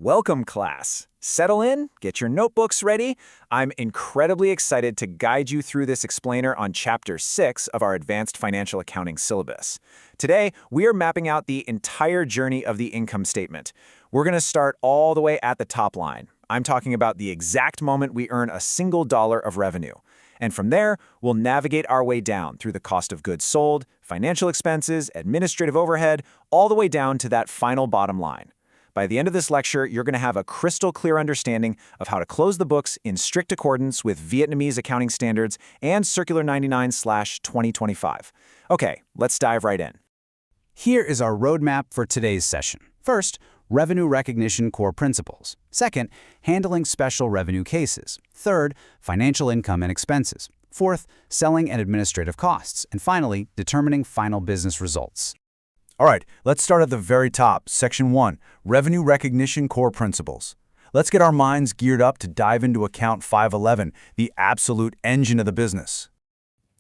Welcome, class. Settle in, get your notebooks ready. I'm incredibly excited to guide you through this explainer on Chapter 6 of our Advanced Financial Accounting syllabus. Today, we are mapping out the entire journey of the income statement. We're going to start all the way at the top line. I'm talking about the exact moment we earn a single dollar of revenue. And from there, we'll navigate our way down through the cost of goods sold, financial expenses, administrative overhead, all the way down to that final bottom line. By the end of this lecture, you're going to have a crystal clear understanding of how to close the books in strict accordance with Vietnamese accounting standards and Circular 99/2025. Okay, let's dive right in. Here is our roadmap for today's session. First, revenue recognition core principles. Second, handling special revenue cases. Third, financial income and expenses. Fourth, selling and administrative costs. And finally, determining final business results. All right, let's start at the very top, Section 1, Revenue Recognition Core Principles. Let's get our minds geared up to dive into Account 511, the absolute engine of the business.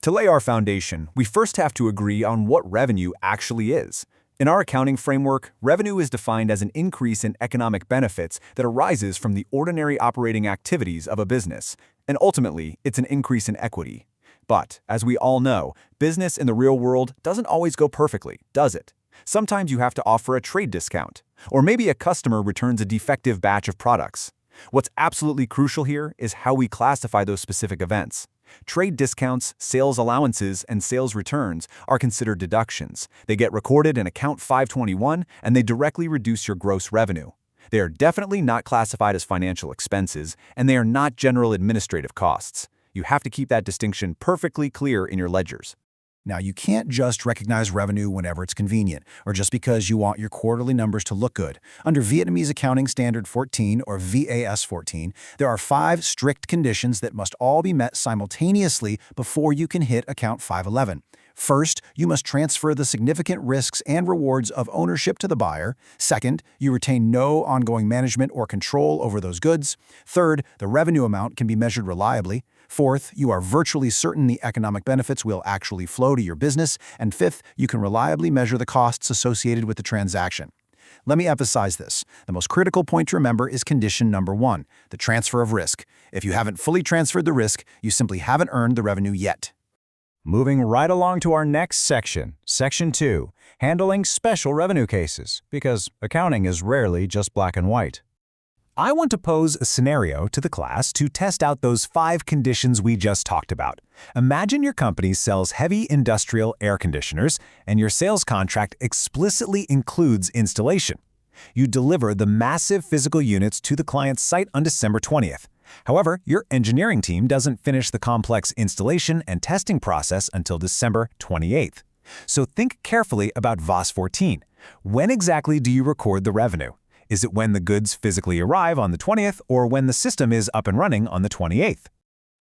To lay our foundation, we first have to agree on what revenue actually is. In our accounting framework, revenue is defined as an increase in economic benefits that arises from the ordinary operating activities of a business, and ultimately, it's an increase in equity. But, as we all know, business in the real world doesn't always go perfectly, does it? Sometimes you have to offer a trade discount, or maybe a customer returns a defective batch of products. What's absolutely crucial here is how we classify those specific events. Trade discounts, sales allowances, and sales returns are considered deductions. They get recorded in Account 521, and they directly reduce your gross revenue. They are definitely not classified as financial expenses, and they are not general administrative costs. You have to keep that distinction perfectly clear in your ledgers. Now, you can't just recognize revenue whenever it's convenient, or just because you want your quarterly numbers to look good. Under Vietnamese Accounting Standard 14, or VAS 14, there are 5 strict conditions that must all be met simultaneously before you can hit Account 511. First, you must transfer the significant risks and rewards of ownership to the buyer. Second, you retain no ongoing management or control over those goods. Third, the revenue amount can be measured reliably. Fourth, you are virtually certain the economic benefits will actually flow to your business. And fifth, you can reliably measure the costs associated with the transaction. Let me emphasize this. The most critical point to remember is condition number 1, the transfer of risk. If you haven't fully transferred the risk, you simply haven't earned the revenue yet. Moving right along to our next section, Section 2, Handling Special Revenue Cases, because accounting is rarely just black and white. I want to pose a scenario to the class to test out those 5 conditions we just talked about. Imagine your company sells heavy industrial air conditioners, and your sales contract explicitly includes installation. You deliver the massive physical units to the client's site on December 20th. However, your engineering team doesn't finish the complex installation and testing process until December 28th. So think carefully about VAS 14. When exactly do you record the revenue? Is it when the goods physically arrive on the 20th or when the system is up and running on the 28th?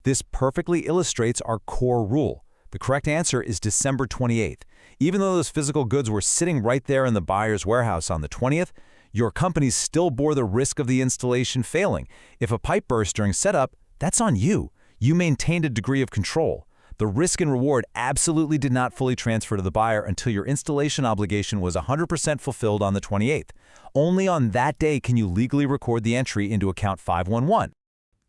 This perfectly illustrates our core rule. The correct answer is December 28th. Even though those physical goods were sitting right there in the buyer's warehouse on the 20th, your company still bore the risk of the installation failing. If a pipe burst during setup, that's on you. You maintained a degree of control. The risk and reward absolutely did not fully transfer to the buyer until your installation obligation was 100% fulfilled on the 28th. Only on that day can you legally record the entry into Account 511.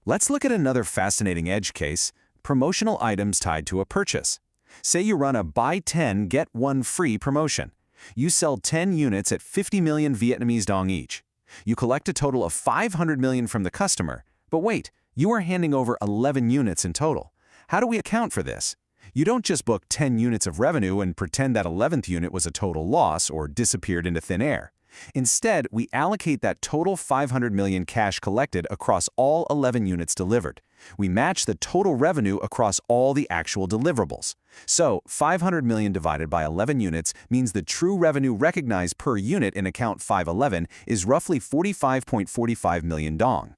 Let's look at another fascinating edge case, promotional items tied to a purchase. Say you run a buy 10, get 1 free promotion. You sell 10 units at 50 million Vietnamese dong each. You collect a total of 500 million from the customer, but wait, you are handing over 11 units in total. How do we account for this? You don't just book 10 units of revenue and pretend that 11th unit was a total loss or disappeared into thin air. Instead, we allocate that total 500 million cash collected across all 11 units delivered. We match the total revenue across all the actual deliverables. So, 500 million divided by 11 units means the true revenue recognized per unit in Account 511 is roughly 45.45 million dong.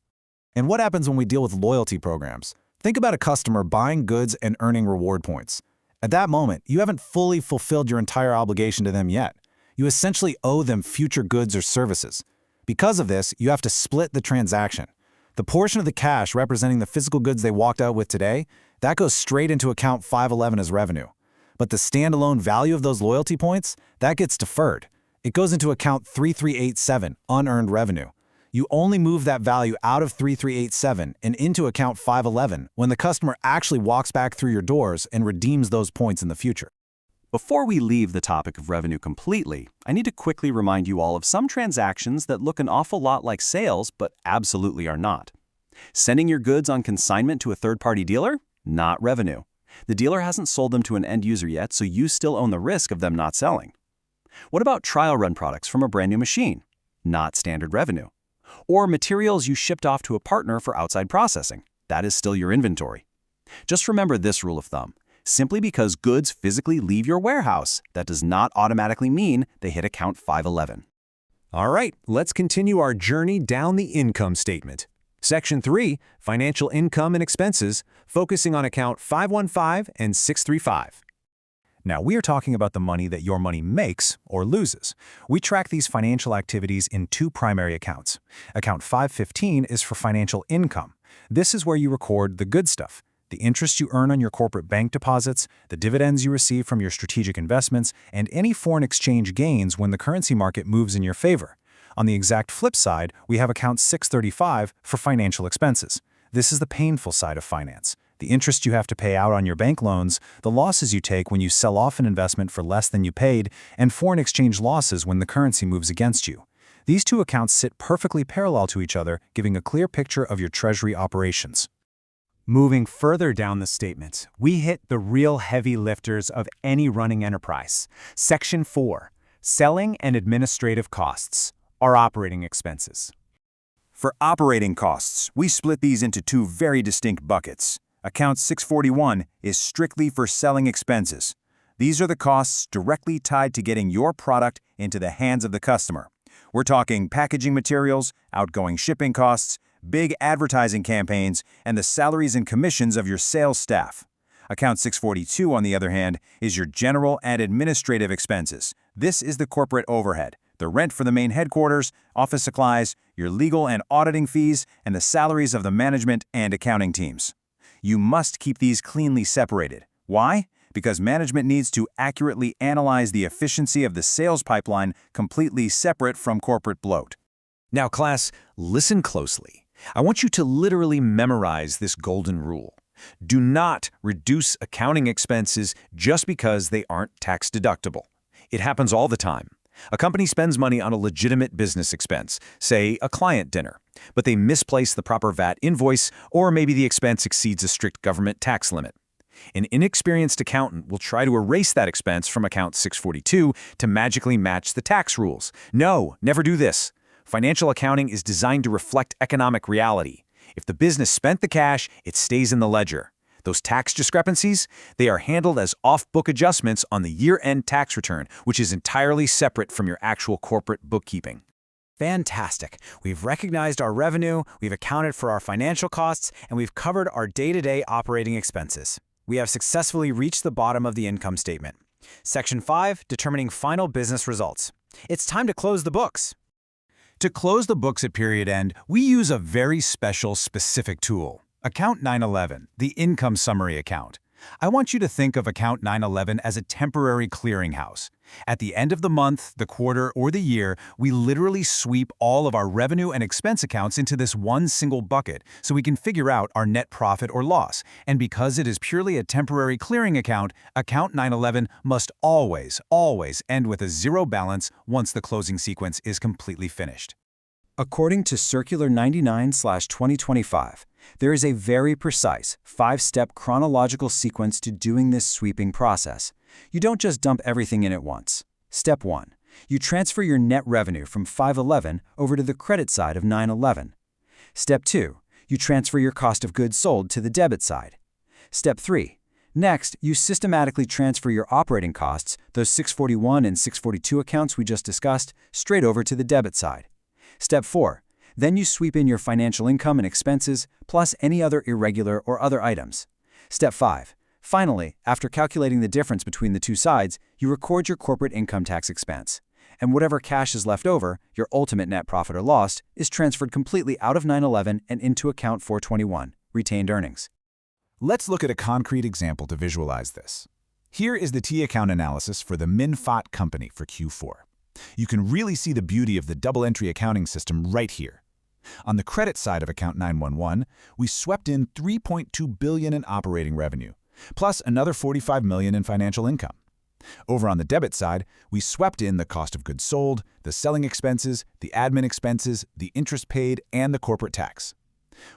And what happens when we deal with loyalty programs? Think about a customer buying goods and earning reward points. At that moment, you haven't fully fulfilled your entire obligation to them yet. You essentially owe them future goods or services. Because of this, you have to split the transaction. The portion of the cash representing the physical goods they walked out with today, that goes straight into Account 511 as revenue. But the standalone value of those loyalty points, that gets deferred. It goes into Account 3387, unearned revenue. You only move that value out of 3387 and into account 511 when the customer actually walks back through your doors and redeems those points in the future. Before we leave the topic of revenue completely, I need to quickly remind you all of some transactions that look an awful lot like sales but absolutely are not. Sending your goods on consignment to a third-party dealer? Not revenue. The dealer hasn't sold them to an end user yet, so you still own the risk of them not selling. What about trial run products from a brand new machine? Not standard revenue. Or materials you shipped off to a partner for outside processing? That is still your inventory. Just remember this rule of thumb. Simply because goods physically leave your warehouse, that does not automatically mean they hit account 511. All right, let's continue our journey down the income statement. Section 3, Financial Income and Expenses, focusing on account 515 and 635. Now, we are talking about the money that your money makes or loses. We track these financial activities in two primary accounts. Account 515 is for financial income. This is where you record the good stuff. The interest you earn on your corporate bank deposits, the dividends you receive from your strategic investments, and any foreign exchange gains when the currency market moves in your favor. On the exact flip side, we have account 635 for financial expenses. This is the painful side of finance. The interest you have to pay out on your bank loans, the losses you take when you sell off an investment for less than you paid, and foreign exchange losses when the currency moves against you. These two accounts sit perfectly parallel to each other, giving a clear picture of your treasury operations. Moving further down the statement, we hit the real heavy lifters of any running enterprise. Section 4, Selling and Administrative Costs, our operating expenses. For operating costs, we split these into two very distinct buckets. Account 641 is strictly for selling expenses. These are the costs directly tied to getting your product into the hands of the customer. We're talking packaging materials, outgoing shipping costs, big advertising campaigns, and the salaries and commissions of your sales staff. Account 642, on the other hand, is your general and administrative expenses. This is the corporate overhead, the rent for the main headquarters, office supplies, your legal and auditing fees, and the salaries of the management and accounting teams. You must keep these cleanly separated. Why? Because management needs to accurately analyze the efficiency of the sales pipeline completely separate from corporate bloat. Now, class, listen closely. I want you to literally memorize this golden rule. Do not reduce accounting expenses just because they aren't tax deductible. It happens all the time. A company spends money on a legitimate business expense, say a client dinner, but they misplace the proper VAT invoice, or maybe the expense exceeds a strict government tax limit. An inexperienced accountant will try to erase that expense from account 642 to magically match the tax rules. No, never do this. Financial accounting is designed to reflect economic reality. If the business spent the cash, it stays in the ledger. Those tax discrepancies, they are handled as off-book adjustments on the year-end tax return, which is entirely separate from your actual corporate bookkeeping. Fantastic. We've recognized our revenue, we've accounted for our financial costs, and we've covered our day-to-day operating expenses. We have successfully reached the bottom of the income statement. Section 5, Determining Final Business Results. It's time to close the books. To close the books at period end, we use a very special, specific tool. Account 911, the income summary account. I want you to think of account 911 as a temporary clearinghouse. At the end of the month, the quarter, or the year, we literally sweep all of our revenue and expense accounts into this one single bucket so we can figure out our net profit or loss. And because it is purely a temporary clearing account, account 911 must always end with a zero balance once the closing sequence is completely finished. According to Circular 99/2025, there is a very precise 5-step chronological sequence to doing this sweeping process. You don't just dump everything in at once. Step 1. You transfer your net revenue from 511 over to the credit side of 911. Step 2. You transfer your cost of goods sold to the debit side. Step 3. Next, you systematically transfer your operating costs, those 641 and 642 accounts we just discussed, straight over to the debit side. Step 4. Then you sweep in your financial income and expenses, plus any other irregular or other items. Step 5. Finally, after calculating the difference between the two sides, you record your corporate income tax expense. And whatever cash is left over, your ultimate net profit or loss, is transferred completely out of 911 and into account 421, retained earnings. Let's look at a concrete example to visualize this. Here is the T-account analysis for the Minfot company for Q4. You can really see the beauty of the double-entry accounting system right here. On the credit side of account 911, we swept in $3.2 billion in operating revenue, plus another $45 million in financial income. Over on the debit side, we swept in the cost of goods sold, the selling expenses, the admin expenses, the interest paid, and the corporate tax.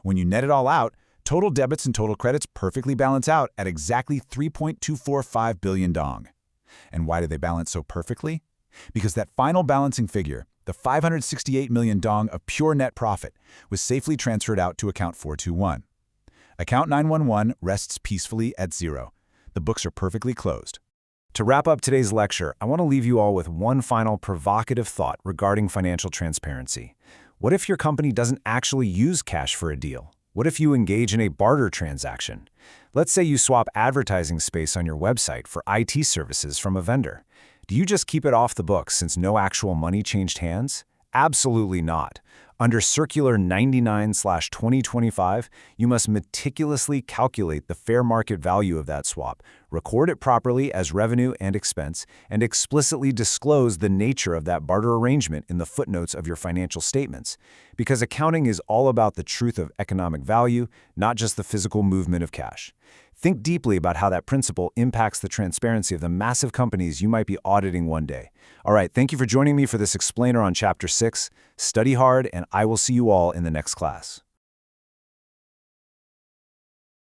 When you net it all out, total debits and total credits perfectly balance out at exactly 3.245 billion dong. And why do they balance so perfectly? Because that final balancing figure, the 568 million dong of pure net profit, was safely transferred out to account 421. Account 911 rests peacefully at zero. The books are perfectly closed. To wrap up today's lecture, I want to leave you all with one final provocative thought regarding financial transparency. What if your company doesn't actually use cash for a deal? What if you engage in a barter transaction? Let's say you swap advertising space on your website for IT services from a vendor. Do you just keep it off the books since no actual money changed hands? Absolutely not. Under Circular 99/2025, you must meticulously calculate the fair market value of that swap, record it properly as revenue and expense, and explicitly disclose the nature of that barter arrangement in the footnotes of your financial statements. Because accounting is all about the truth of economic value, not just the physical movement of cash. Think deeply about how that principle impacts the transparency of the massive companies you might be auditing one day. All right, thank you for joining me for this explainer on Chapter 6. Study hard, and I will see you all in the next class.